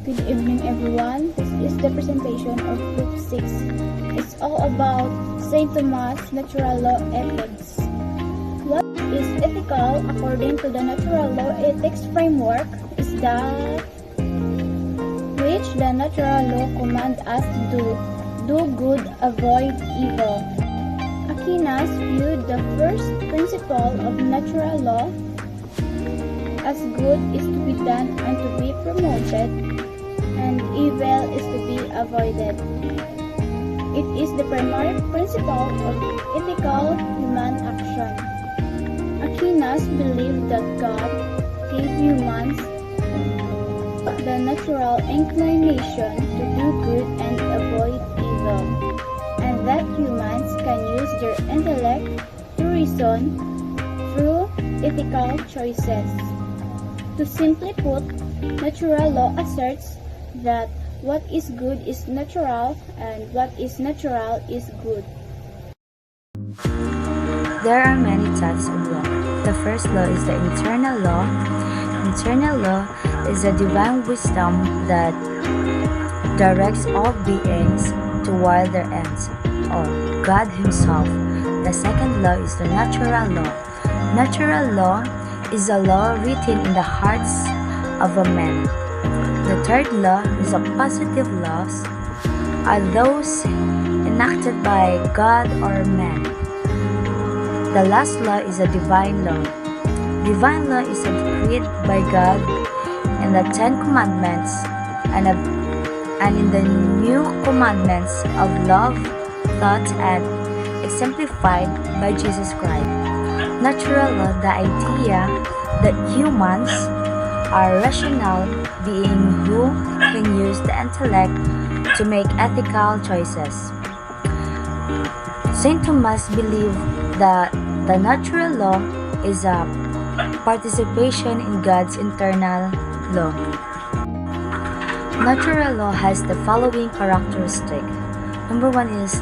Good evening, everyone. This is the presentation of Group 6. It's all about St.Thomas natural law ethics. What is ethical according to the natural law ethics framework is that which the natural law commands us to do good, avoid evil. Aquinas viewed the first principle of natural law as good is to be done and to be promoted, and evil is to be avoided. It is the primary principle of ethical human action. Aquinas believed that God gave humans the natural inclination to do good and avoid evil, and that humans can use their intellect to reason through ethical choices. To simply put, natural law asserts that what is good is natural and what is natural is good. There are many types of law. The first law is the internal law. Internal law is a divine wisdom that directs all beings toward their ends, or God Himself. The second law is the natural law. Natural law is a law written in the hearts of a man. The third law is a positive laws, are those enacted by God or man. The last law is a divine law. Divine law is decreed by God in the Ten Commandments and in the new commandments of love, thought, and exemplified by Jesus Christ. Natural law, the idea that humans are rational beings who can use the intellect to make ethical choices. St. Thomas believed that the natural law is a participation in God's internal law. Natural law has the following characteristic. Number one is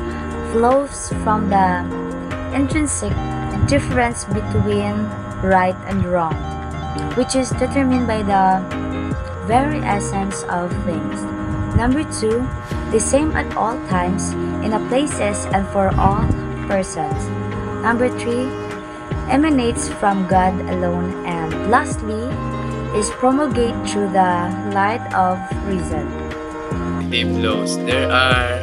flows from the intrinsic difference between right and wrong, which is determined by the very essence of things. Number two, the same at all times, in all places and for all persons. Number three, emanates from God alone. And lastly, is promulgated through the light of reason. Laws. There are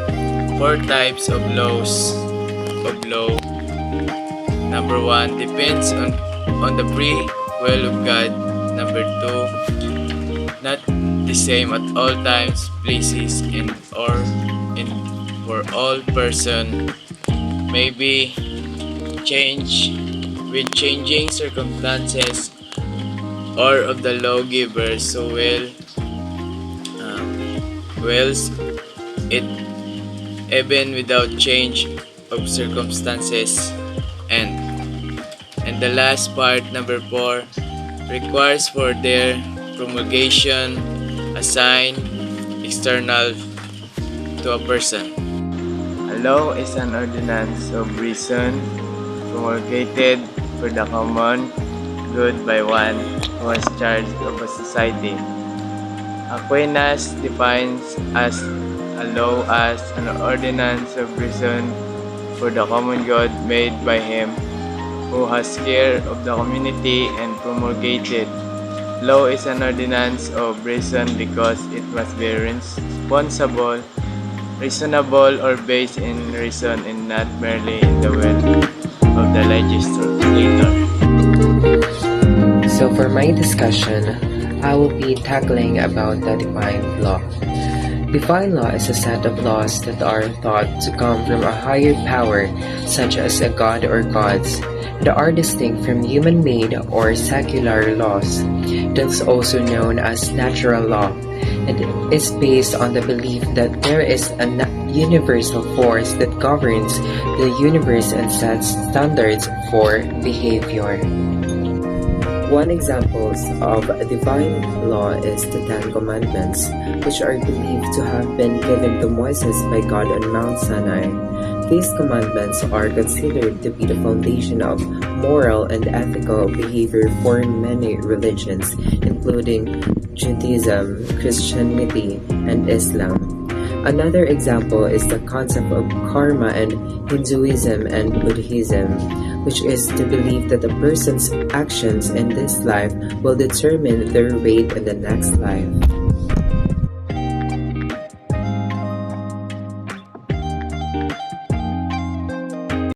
4 types of laws law. Number 1, depends on the free will of God. Number 2, not the same at all times, places, and or in for all person, maybe change with changing circumstances or of the lawgiver, so wills it even without change of circumstances. And the last part, number 4, requires for their promulgation a sign external to a person. A law is an ordinance of reason promulgated for the common good by one who has charge of a society. Aquinas defines as a law as an ordinance of reason for the common good made by him who has care of the community and promulgated. Law is an ordinance of reason because it must be reasonable or based in reason and not merely in the will of the legislator. So for my discussion, I will be tackling about the divine law. Divine law is a set of laws that are thought to come from a higher power, such as a god or gods, that are distinct from human-made or secular laws. It is also known as natural law, and is based on the belief that there is a universal force that governs the universe and sets standards for behavior. One example of a divine law is the Ten Commandments, which are believed to have been given to Moses by God on Mount Sinai. These commandments are considered to be the foundation of moral and ethical behavior for many religions, including Judaism, Christianity, and Islam. Another example is the concept of karma in Hinduism and Buddhism, which is the belief that a person's actions in this life will determine their fate in the next life.